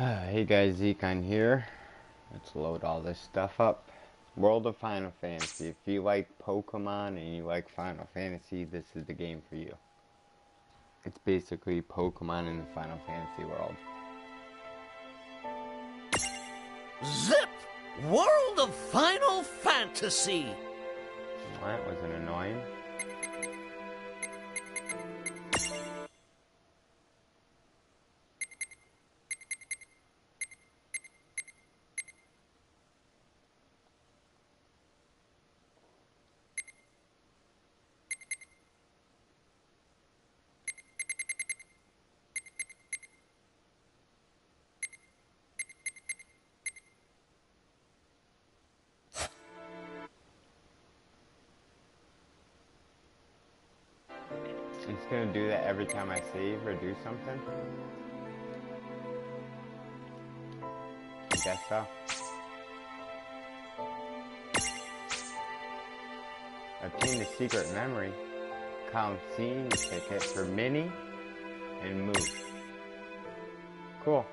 Hey guys, ZekeKan here. Let's load all this stuff up. World of Final Fantasy. If you like Pokemon and you like Final Fantasy, this is the game for you. It's basically Pokemon in the Final Fantasy world. Zip! World of Final Fantasy! That wasn't annoying. It's gonna do that every time I save or do something. I guess so. Obtain the secret memory. Count scene ticket for Mini and move. Cool.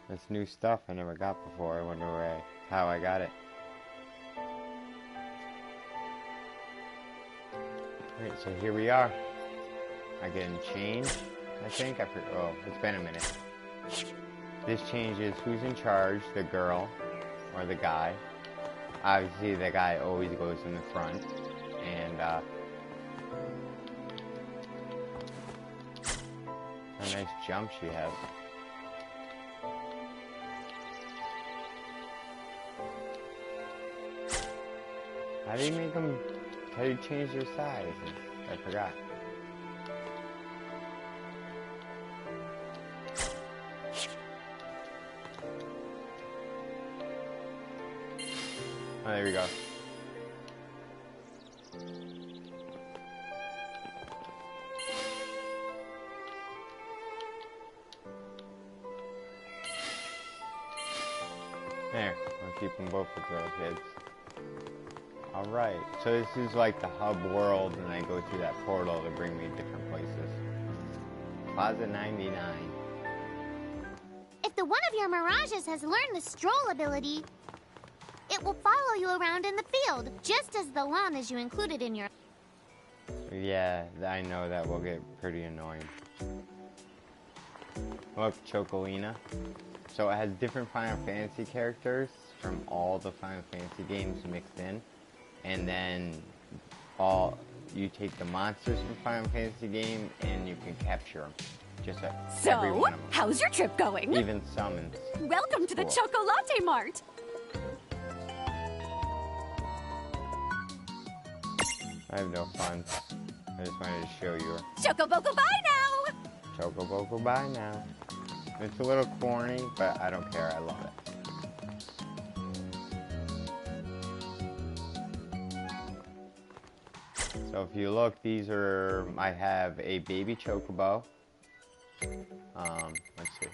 That's new stuff I never got before. I wonder how I got it. Alright, so here we are. I get a change, I think. Oh, it's been a minute. This changes who's in charge, the girl or the guy. Obviously, the guy always goes in the front. And, a nice jump she has. How do you make them, how do you change their size? I forgot. Oh, there we go. There, I'll keep them both with little kids. Alright, so this is like the hub world, and I go through that portal to bring me different places. Plaza 99. If the one of your mirages has learned the stroll ability, it will follow you around in the field, just as the llamas you included in your... Yeah, I know that will get pretty annoying. Look, Chocolina. So it has different Final Fantasy characters from all the Final Fantasy games mixed in. And then you take the monsters from Final Fantasy game and you can capture them. Just every one of them. How's your trip going? Even summons. Welcome to the Choco Latte Mart. I have no fun. I just wanted to show you. Chocoboco, bye now! Chocoboco, bye now. It's a little corny, but I don't care. I love it. So if you look, these are, I have a baby chocobo. Let's see.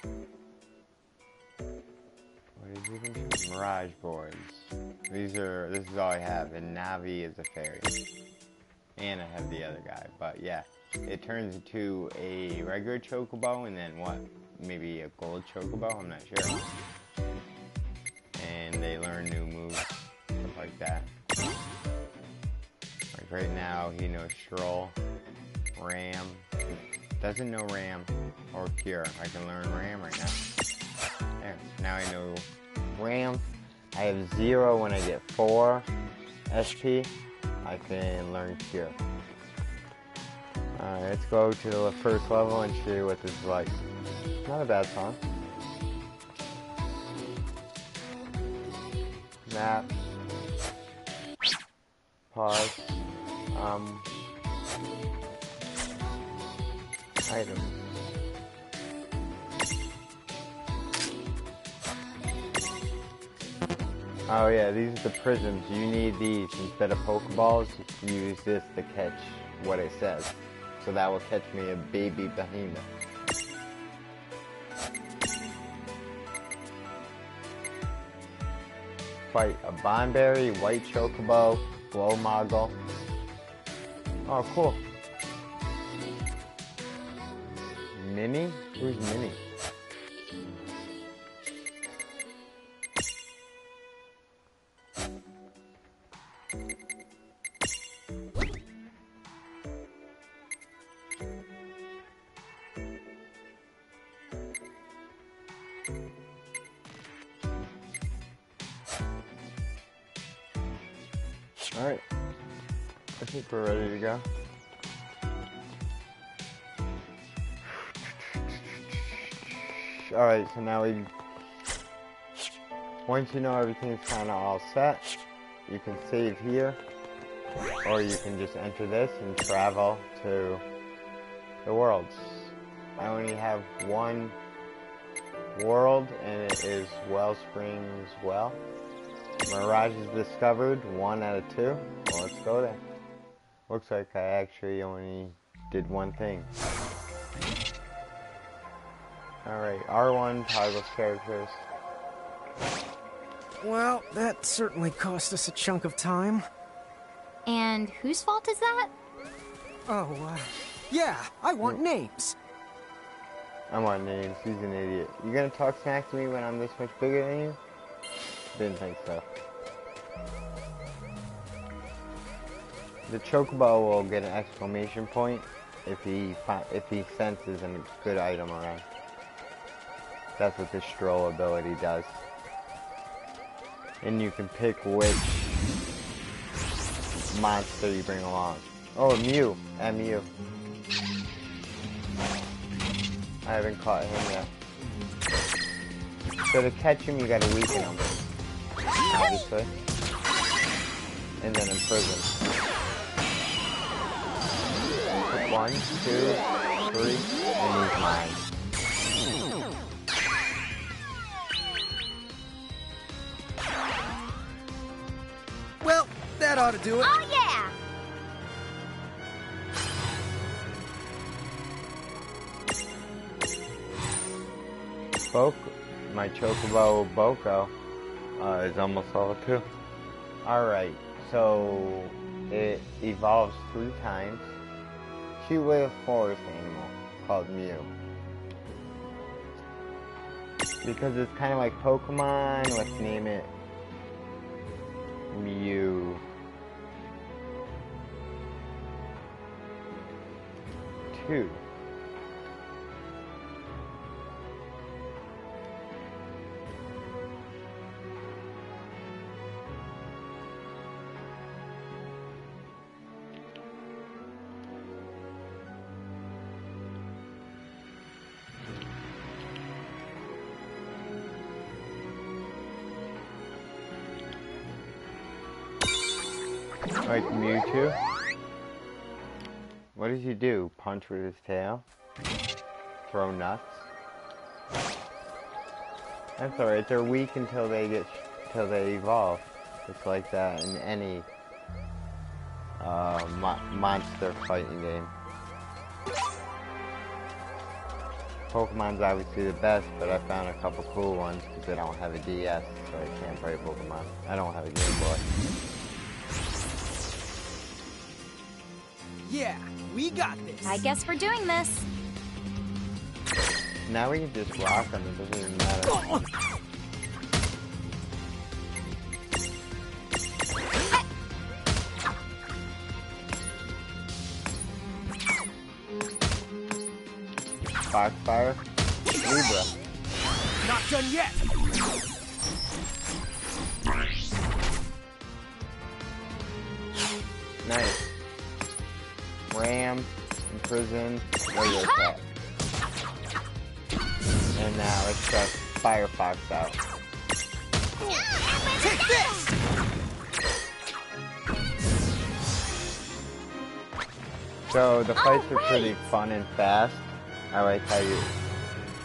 What is it even? Mirage boards. This is all I have, and Navi is a fairy. And I have the other guy, but yeah. It turns into a regular chocobo, and then what? Maybe a gold chocobo, I'm not sure. And they learn new moves, stuff like that. Like right now, he knows Stroll, Ram. Doesn't know Ram or Cure. I can learn Ram right now. There, now I know Ram. I have 0 when I get 4 SP. I can learn Cure. Alright, let's go to the first level and show you what this is like. Not a bad song. Map. Pause. Items. Oh yeah, these are the prisms. You need these instead of Pokeballs. You use this to catch what it says. So that will catch me a baby behemoth. Fight a Bonberry, White Chocobo, Glow Moggle. Oh, cool. Mini? Who's Mini? Alright. I think we're ready to go. Alright, so now once you know everything's kind of all set, you can save here, or you can just enter this and travel to the worlds. I only have one world, and it is Wellsprings Well. Mirage is discovered, 1 out of 2. Well, let's go there. Looks like I actually only did one thing. Alright, R1, toggle characters. Well, that certainly cost us a chunk of time. And whose fault is that? Oh, yeah, I want names. I want names, he's an idiot. You gonna talk smack to me when I'm this much bigger than you? Didn't think so. The Chocobo will get an exclamation point if he senses a good item around. That's what the stroll ability does. And you can pick which monster you bring along. Oh, Mew. MU. I haven't caught him yet. So to catch him, you gotta weaken him. Obviously. And then imprison. 1, 2, 3, and he's mine. Well, that ought to do it. Oh, yeah! My Chocobo Boko is almost level 2. Alright, so it evolves 3 times. She was a forest animal called Mew. Because it's kind of like Pokemon, let's name it Mew 2. Like Mewtwo. What does he do? Punch with his tail? Throw nuts? That's alright, they're weak until they evolve. It's like that in any monster fighting game. Pokemon's obviously the best, but I found a couple cool ones because I don't have a DS, so I can't play Pokemon. I don't have a Game Boy. Yeah, we got this. I guess we're doing this. Now we can just rock them, it doesn't even matter. Foxfire, Libra. Not done yet. Nice. Ram, imprison, regular attack. And now let's try Firefox out. Take this! So the fights are pretty fun and fast. I like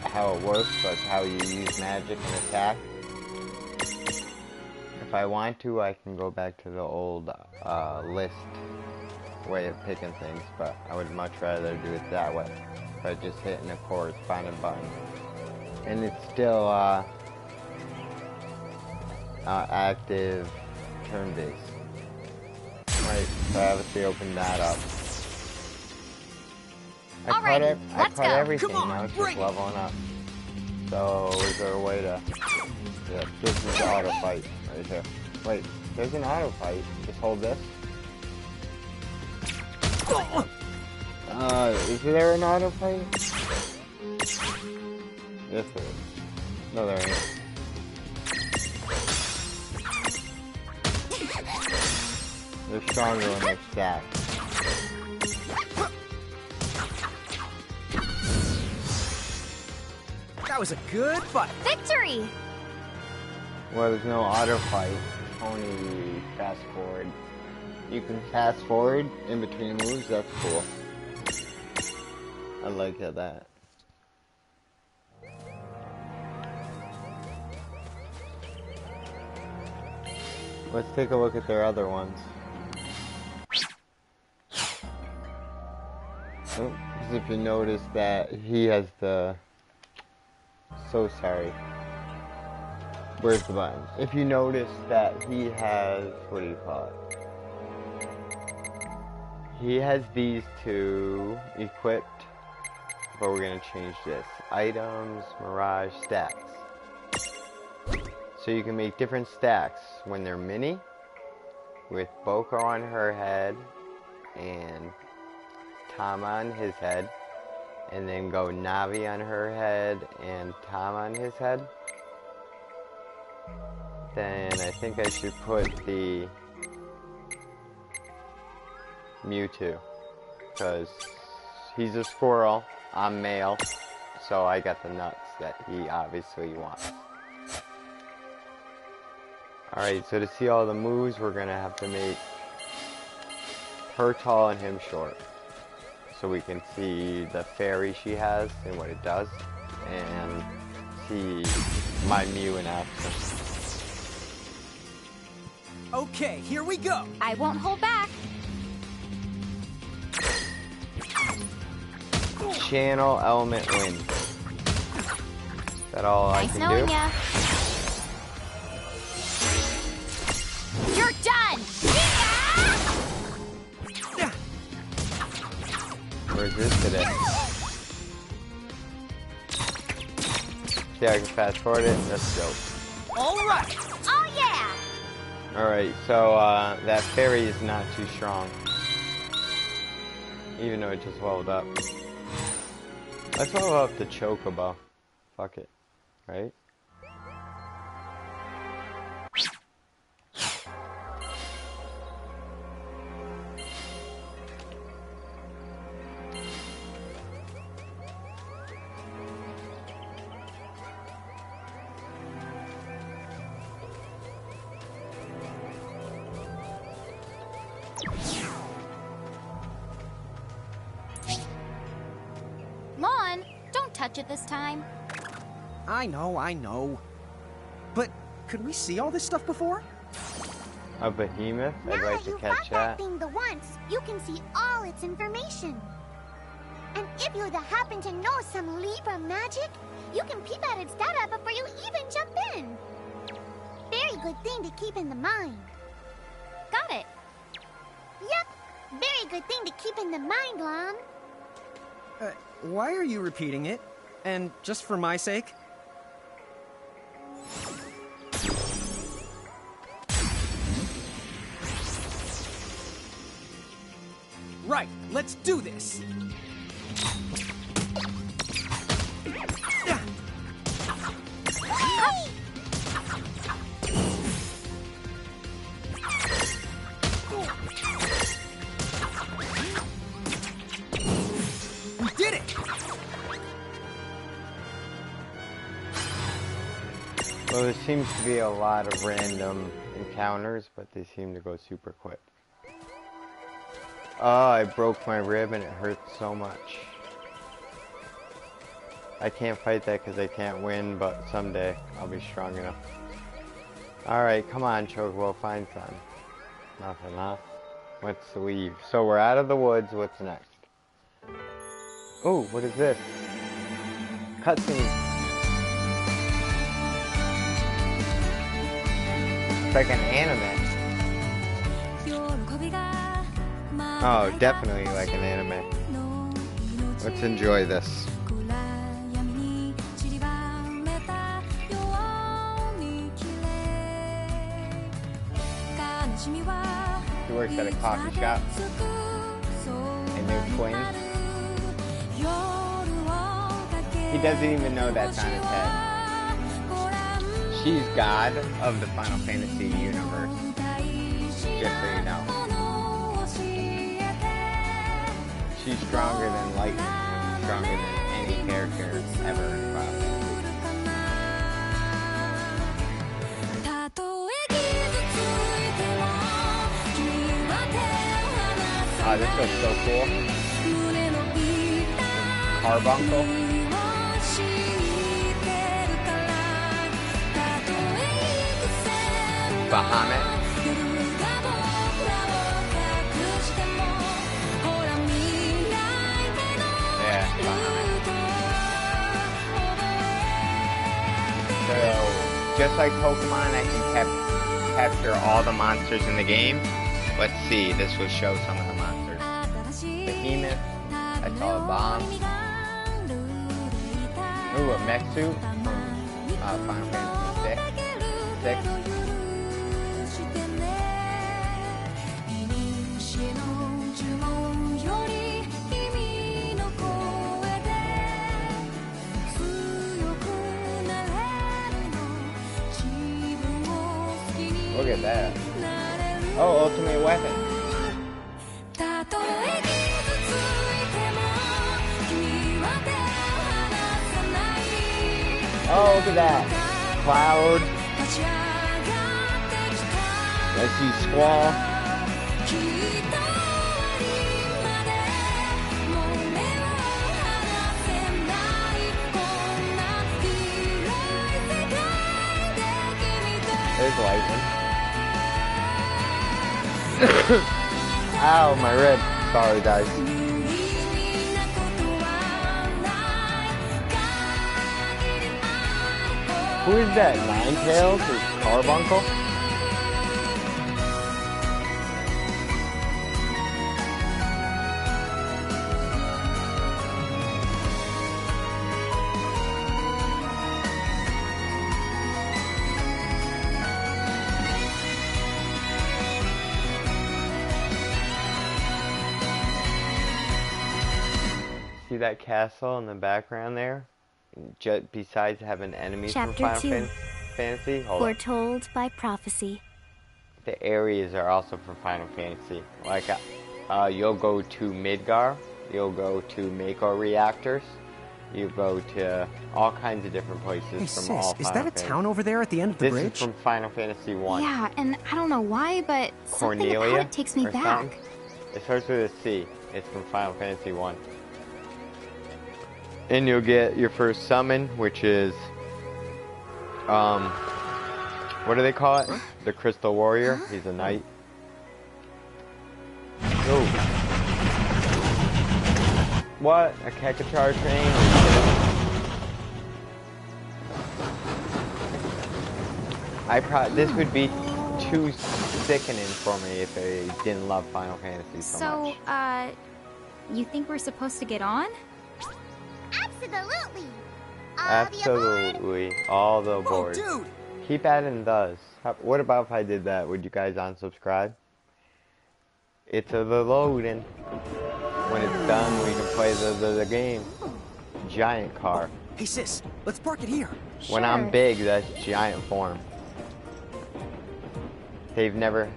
how it works, like how you use magic and attack. If I want to, I can go back to the old list way of picking things, but I would much rather do it that way. By just hitting a corresponding button. And it's still active turn-based. Right, so I obviously opened that up. I caught everything, now it's just leveling up. So is there a way to... Yeah, this is the auto fight right here. Wait, there's an auto fight. Just hold this. Is there an auto fight? Yes, there is. No, there ain't. They're stronger when they're stacked. That was a good fight. Victory! Well, there's no auto fight, only fast forward. You can fast forward in between moves, that's cool. I like that. Let's take a look at their other ones. Oh, if you notice that he has the... So sorry. Where's the button? If you notice that he has... What do you call it? He has these two equipped, but we're going to change this. Items, Mirage, stacks. So you can make different stacks when they're mini, with Boko on her head, and Tama on his head, and then go Navi on her head, and Tom on his head. Then I think I should put the Mewtwo, because he's a squirrel, I'm male, so I got the nuts that he obviously wants. Alright, so to see all the moves, we're gonna have to make her tall and him short, so we can see the fairy she has and what it does, and see my Mew in action. Okay, here we go. I won't hold back. Channel element win. Is that all Nice I can knowing do? ya. You're done! Yeah! Where's this today? Yeah, I can fast forward it. That's dope. All right. Oh yeah! Alright, so that fairy is not too strong. Even though it just leveled up. Let's level up the Chocobo. Fuck it. Right? Lon, don't touch it this time. I know. But could we see all this stuff before? A behemoth? I'd Now like that to you catch fought that that. thing the once, you can see all its information. And if you happen to know some Libra magic, you can peep at its data before you even jump in. Very good thing to keep in the mind. Got it. Yep, very good thing to keep in the mind, Lon. Why are you repeating it? And just for my sake? Right, let's do this! We did it! Well, there seems to be a lot of random encounters, but they seem to go super quick. Oh, I broke my rib and it hurts so much. I can't fight that because I can't win, but someday I'll be strong enough. Alright, come on, Chocobo, find some. Nothing, huh? Let's leave. So we're out of the woods, what's next? Oh, what is this? Cutscene. It's like an anime. Oh, definitely like an anime. Let's enjoy this. He works at a coffee shop. And they're twins. He doesn't even know that's on his head. She's God of the Final Fantasy universe. Just so you know. she's stronger than lightning. Stronger than any character ever in Final Fantasy. Oh, this looks so cool. Carbuncle. Bahamut. Yeah, Bahamut. So, just like Pokemon, I can capture all the monsters in the game. Let's see, this will show some of the monsters. Behemoth, I saw a bomb. Ooh, a mech suit from Final Fantasy 6. Look at that. Oh, ultimate weapon. Oh, look at that. Cloud. Let's see Squall. There's lightning. Ow, my rib. Sorry, guys. Who is that? Ninetales or Carbuncle? See that castle in the background there? Just besides having enemies from Final Fantasy, Foretold by prophecy. The areas are also from Final Fantasy. Like, you'll go to Midgar, you'll go to Mako reactors, you go to all kinds of different places Hey, from sis, all is Final that a Fantasy. town over there at the end of the bridge? This is from Final Fantasy 1. Yeah, and I don't know why, but something Cornelia about it takes me or back. something? It starts with a C. It's from Final Fantasy 1. And you'll get your first summon, which is, what do they call it? The Crystal Warrior. He's a knight. Oh. What? A Kekachar train? This would be too sickening for me if I didn't love Final Fantasy so much. You think we're supposed to get on? Absolutely. Absolutely. All the aboard. Oh, dude! Keep adding those. What about if I did that? Would you guys unsubscribe? It's the loading. When it's done, we can play the game. Giant car. Hey, sis, let's park it here. When I'm big, that's giant form. They've never,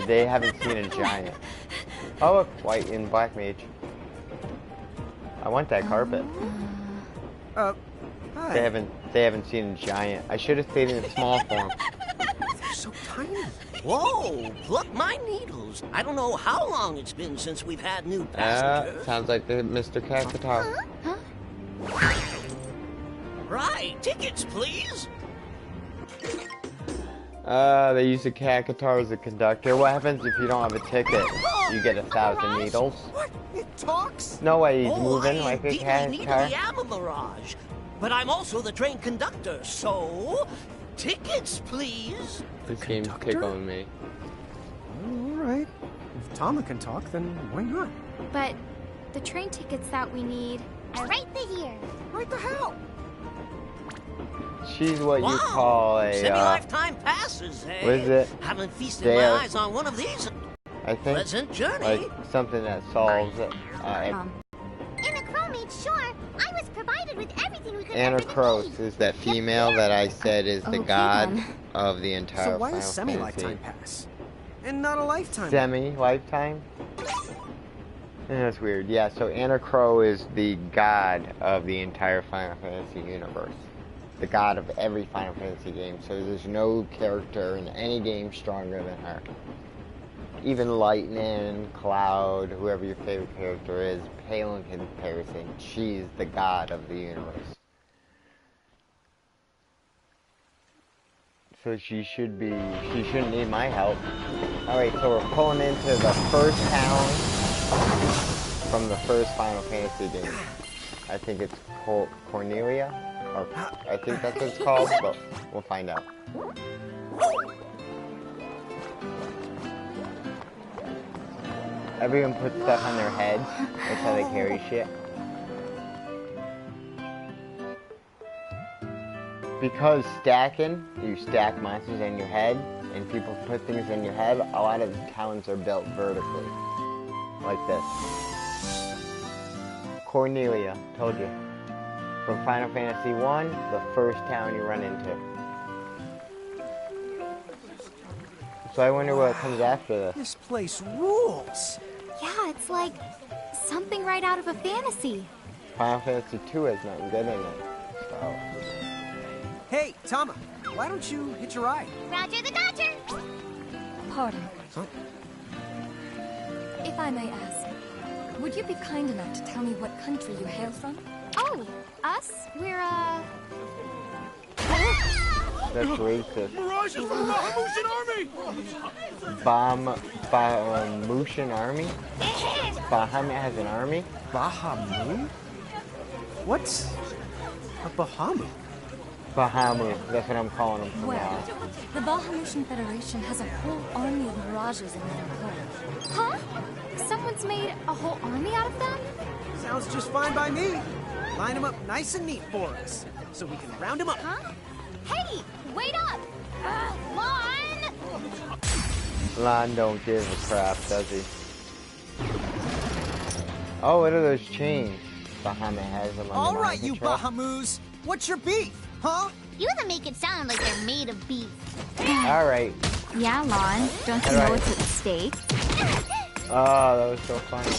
they haven't seen a giant. Oh look, white and black mage. I want that carpet. Hi. They haven't seen a giant. I should have stayed in a small form. They're so tiny. Whoa, pluck my needles. I don't know how long it's been since we've had new passengers. Sounds like the Mr. Kakatar. Right, tickets, please. They use the Kakatar as a conductor. What happens if you don't have a ticket? You get 1,000 needles. What? It talks? No way he's moving like a Indeedly Kakatar. am a mirage, but I'm also the train conductor, so tickets, please. This game's Conductor? tickling me. All right. If Tama can talk, then why not? But the train tickets that we need. Right here. Right the hell? She's what you Wow, call a, semi-lifetime passes, eh? what is it? Haven't feasted They my are- eyes on one of these. I think, Pleasant journey. like something that solves it. In the Chromate Shore, I was provided with everything we could ever Anacros need. is that female that I said is the Okay, god then. of the entire So why Final a semi-lifetime Fantasy. pass? And not a lifetime? Semi-lifetime? That's weird. Yeah, so Anacrow is the god of the entire Final Fantasy universe. The god of every Final Fantasy game. So there's no character in any game stronger than her. Even Lightning, Cloud, whoever your favorite character is, pale in comparison. She's the god of the universe. So she shouldn't need my help. Alright, so we're pulling into the first town from the first Final Fantasy game. I think it's Cornelia, or I think that's what it's called, but we'll find out. Everyone puts stuff on their head. That's how they carry shit. Because stacking, you stack monsters on your head, and people put things on your head, a lot of towns are built vertically. Like this. Cornelia, told you. From Final Fantasy 1, the first town you run into. So I wonder what comes after this. This place rules. Yeah, it's like something right out of a fantasy. Final Fantasy 2 has nothing good in it. So. Hey, Tama, why don't you hitch a ride? Roger the Dodger! Pardon. Huh? If I may ask, would you be kind enough to tell me what country you hail from? Oh, us? We're, That's racist. Mirage is from the Bahamutian army! Bahamutian army? Bahamut has an army? Bahamut? What's a Bahamut? Bahamut, that's what I'm calling them from now Well, on. the Bahamutian Federation has a whole army of mirages in their employ. huh? Someone's made a whole army out of them? Sounds just fine by me. Line them up nice and neat for us, so we can round them up. Huh? Hey, wait up! Lon! Lon don't give a crap, does he? Oh, what are those chains? Bahamut has them under All mind right, you control. Bahamus. What's your beef, huh? You even make it sound like they're made of beef. Alright. Yeah, Lon. Don't you know what's at stake? Oh, that was so funny.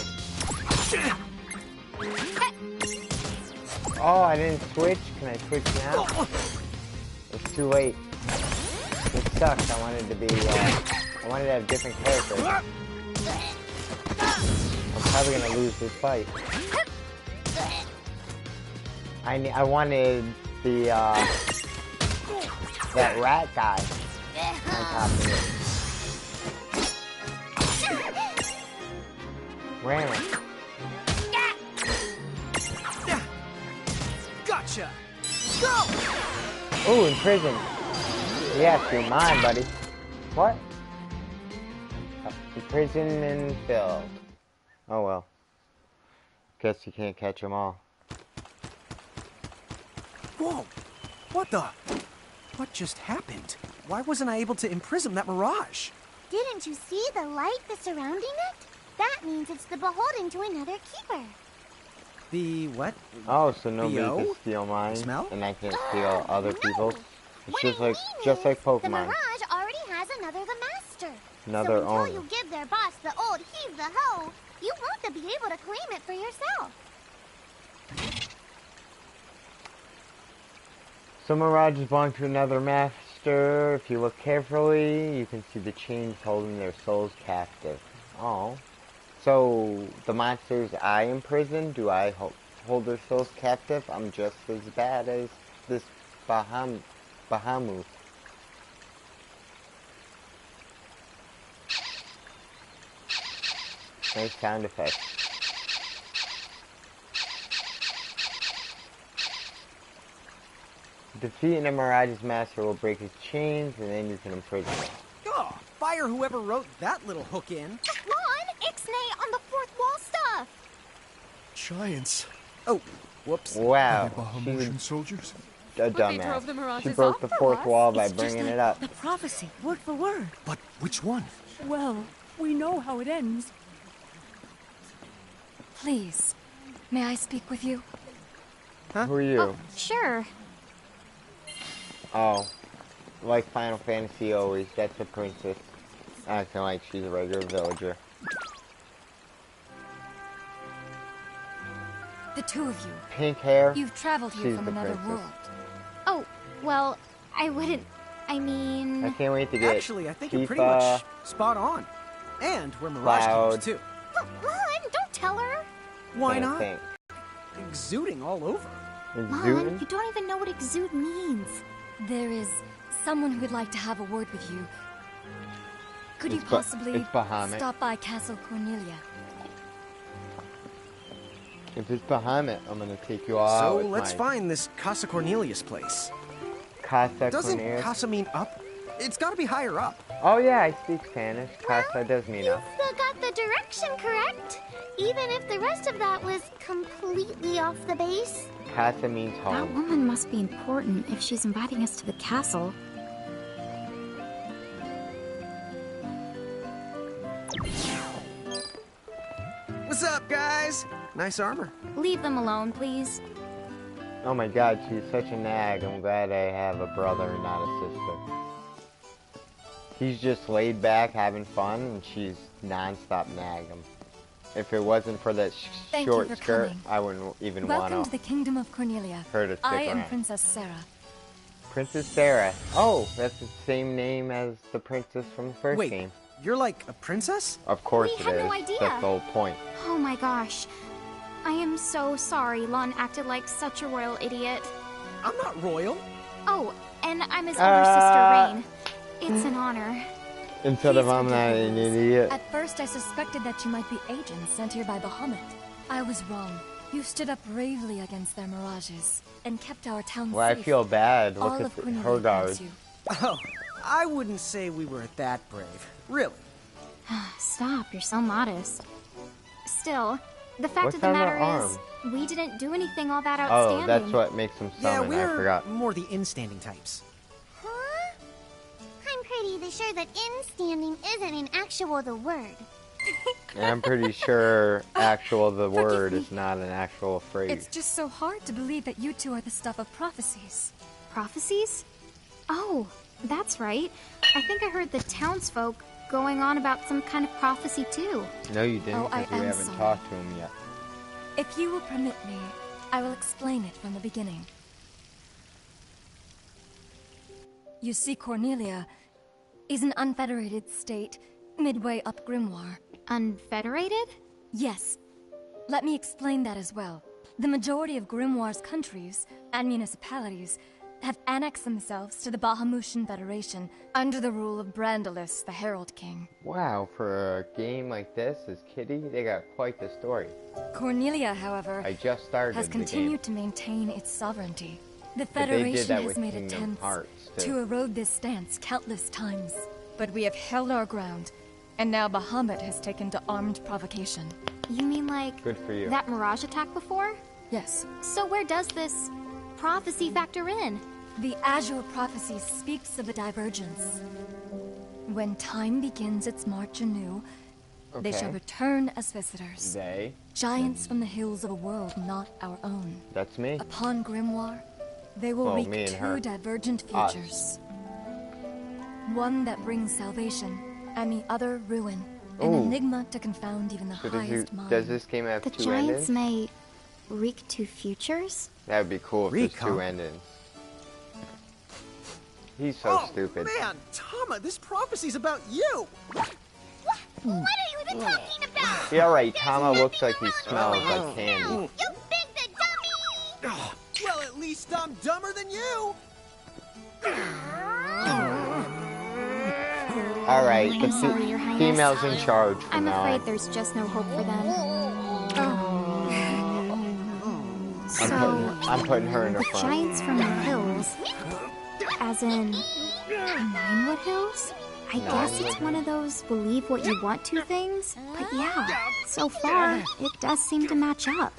Oh, I didn't switch. Can I switch now? It's too late. It sucks. I wanted to be, I wanted to have different characters. I'm probably gonna lose this fight. I wanted the, that rat guy on top of it. Ram him. Gotcha. Go! Ooh, in prison. Yes, you're mine, buddy. What? Imprisoned and filled. Oh well. Guess you can't catch them all. Whoa! What the? What just happened? Why wasn't I able to imprison that mirage? Didn't you see the light that's surrounding it? That means it's the beholden to another keeper. The what? Oh, so nobody BO? can steal mine, Smell? and I can't steal other No. people's. It's What just I like mean is, Pokemon. The Mirage already has another the master. Another so until owner. you give their boss the old heave the hoe, you won't be able to claim it for yourself. So Mirages belong to another master. If you look carefully, you can see the chains holding their souls captive. Oh. So the monsters I imprison, do I hold their souls captive? I'm just as bad as this Bahamut. Nice sound effect. Defeating a Mirage's master will break his chains, and then you can imprison him. Oh, fire whoever wrote that little hook in. Lon, Ixnay on the fourth wall stuff! Giants. Oh, whoops. Wow, Bahamutian she's soldiers? a drove the dumbass. Mirages She broke off the for fourth us. wall by It's just bringing like it up. The prophecy, word for word. But which one? Well, we know how it ends. Please, may I speak with you? Who are you? Sure. Oh, like Final Fantasy always, that's a princess. Acting like she's a regular villager. The two of you. Pink hair. You've traveled here She's from the another princess. world. Oh, well, I wouldn't. I mean. I can't wait to get Actually, I think you're pretty Tifa, much spot on. And we're Mirage Cloud. Killers, too. Mom, don't tell her. Why Can't not? think. Exuding all over. Mom, Exuding? you don't even know what exude means. There is someone who would like to have a word with you. Could you It's possibly Bahamut. stop by Castle Cornelia? If it's Bahamut, I'm gonna take you all So out with let's my find this Casa Cornelius place. Casa Doesn't Cornelia. Casa mean up? It's gotta be higher up. Oh yeah, I speak Spanish. Casa does mean You up. still got the direction correct. Even if the rest of that was completely off the base. Casa means That home. woman must be important if she's inviting us to the castle. What's up, guys? Nice armor. Leave them alone, please. Oh my god, she's such a nag. I'm glad I have a brother and not a sister. He's just laid back, having fun, and she's non-stop nagging. If it wasn't for that Thank you short for skirt, coming. I wouldn't even want Welcome to to. the Kingdom of Cornelia. Her to stick I am around. Princess Sarah. Princess Sarah. Oh, that's the same name as the princess from the first Wait, game. you're like a princess? Of course We it had is. no idea. That's the whole point. Oh my gosh. I am so sorry Lon acted like such a royal idiot. I'm not royal. Oh, and I'm his older sister, Rain. It's an honor. Instead of Please I'm not forgive an me. idiot. At first, I suspected that you might be agents sent here by Bahamut. I was wrong. You stood up bravely against their mirages and kept our town Well, I safe. feel bad. All Look of at Cornelia her thanks guard. you. Oh, I wouldn't say we were that brave. Really. Stop, you're so modest. Still, the fact What's of the on her matter is, arm? we didn't do anything all that Oh, outstanding. that's what makes them Yeah, summon. I we're forgot. more the in-standing types. Huh? I'm pretty sure that in-standing isn't in actual the word. And I'm pretty sure actual the Forgive word me. is not an actual phrase. It's just so hard to believe that you two are the stuff of prophecies. Prophecies? Oh, that's right. I think I heard the townsfolk going on about some kind of prophecy too. No, you didn't, Oh, I because we am haven't sorry. talked to him yet. If you will permit me, I will explain it from the beginning. You see, Cornelia is an unfederated state midway up Grimoire. Unfederated? Yes. Let me explain that as well. The majority of Grimoire's countries and municipalities have annexed themselves to the Bahamutian Federation under the rule of Brandalus, the Herald King. Wow, for a game like this, as Kitty, they got quite the story. Cornelia, however, I just started has the game. continued to maintain its sovereignty. The But they did Federation that has with made Kingdom attempts Hearts, to too. erode this stance countless times. But we have held our ground, and now Bahamut has taken to armed provocation. You mean like Good for you. that mirage attack before? Yes, So where does this prophecy factor in? the Azure Prophecy speaks of a divergence. When time begins its march anew, they shall Okay. return as visitors. They? Giants from the hills of a world not our own. That's me. Upon Grimoire, they will Well, wreak me and two her. divergent Us. futures. One that brings salvation, and the other ruin. An Ooh. enigma to confound even the So highest mind. does this game have The two giants endings? may wreak two futures? That would be cool if there's Recon. two endings. He's so oh, stupid. man, Tama, this prophecy's about you. What are you even talking about? Yeah, right. Tama looks like he smells like candy. You big the dummy! Oh, well, at least I'm dumber than you. All right, I'm the sorry, Your Highness. female's in charge from I'm now afraid on. there's just no hope for them. I'm putting her in the The front. giants from the hills, as in Ninewood Hills? I guess it's one of those believe what you want to things. But yeah, so far, it does seem to match up.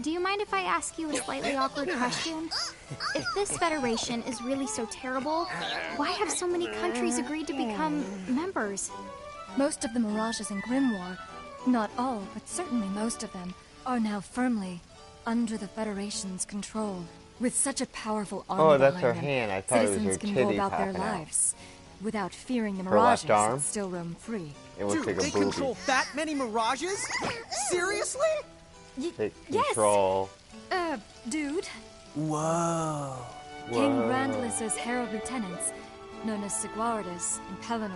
Do you mind if I ask you a slightly awkward question? If this federation is really so terrible, why have so many countries agreed to become members? Most of the mirages in Grimoire, not all, but certainly most of them, are now firmly under the Federation's control. With such a powerful army Oh, that's behind her them, hand. I thought it was citizens her can go titty about their popping out. lives without fearing the Her left mirages arm? that still roam free. It looks Dude, like they a booby. control that many mirages? Seriously? Take yes. control. Dude. Whoa. King Grandlis's herald lieutenants, known as Sigwardus and Pelennor,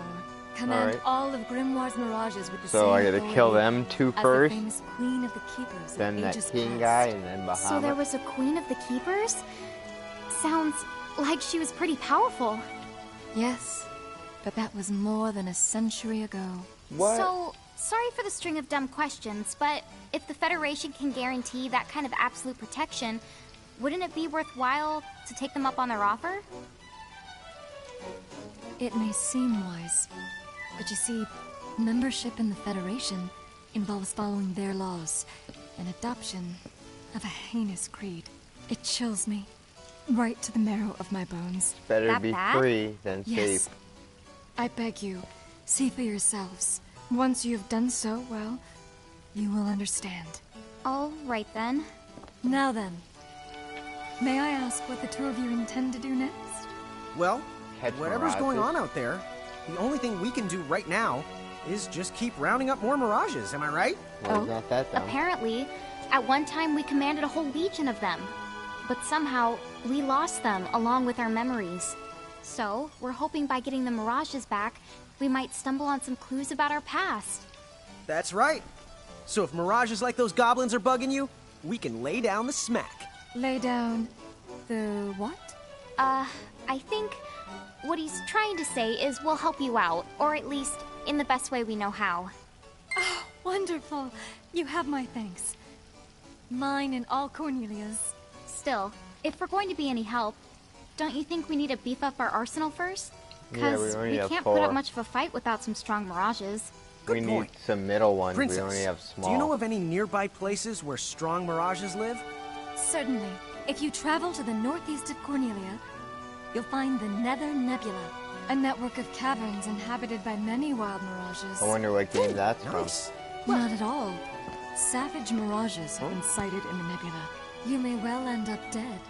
command all of Grimoire's mirages with the same So I gotta kill authority them two as first, the famous Queen of the Keepers then of that ages king past. guy, and then Bahamut. So there was a Queen of the Keepers? Sounds like she was pretty powerful. Yes, but that was more than a century ago. What? So, sorry for the string of dumb questions, but if the Federation can guarantee that kind of absolute protection, wouldn't it be worthwhile to take them up on their offer? It may seem wise, but you see, membership in the Federation involves following their laws, and adoption of a heinous creed. It chills me, right to the marrow of my bones. Better That be bad? free than Yes. safe. I beg you, see for yourselves. Once you have done so, well, you will understand. All right then. Now then, may I ask what the two of you intend to do next? Well, Catch whatever's going mirages. on out there, the only thing we can do right now is just keep rounding up more mirages, am I right? Well, it's not that dumb. Apparently, at one time we commanded a whole legion of them. But somehow, we lost them along with our memories. So, we're hoping by getting the mirages back, we might stumble on some clues about our past. That's right. So if mirages like those goblins are bugging you, we can lay down the smack. Lay down the what? I think what he's trying to say is we'll help you out, or at least in the best way we know how. Oh, wonderful. You have my thanks. Mine and all Cornelia's. Still, if we're going to be any help, don't you think we need to beef up our arsenal first? Yeah, we Because only we have can't 4. put up much of a fight without some strong mirages. We Good need point. some middle ones. Princess, We only have small. do you know of any nearby places where strong mirages live? Certainly. If you travel to the northeast of Cornelia, you'll find the Nether Nebula, a network of caverns inhabited by many wild mirages. I wonder what game that's Nice. Not at all. Savage mirages have been sighted in the nebula. You may well end up dead.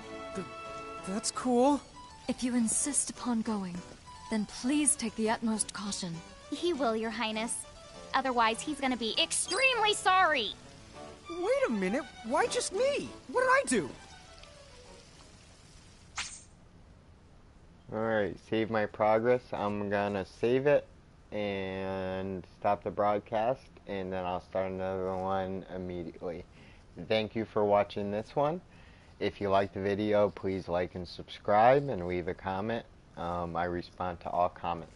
That's cool. If you insist upon going, then please take the utmost caution. He will, Your Highness. Otherwise, he's gonna be extremely sorry! Wait a minute, why just me? What did I do? from. Alright, save my progress. I'm gonna save it and stop the broadcast, and then I'll start another one immediately. Thank you for watching this one. If you liked the video, please like and subscribe and leave a comment. I respond to all comments.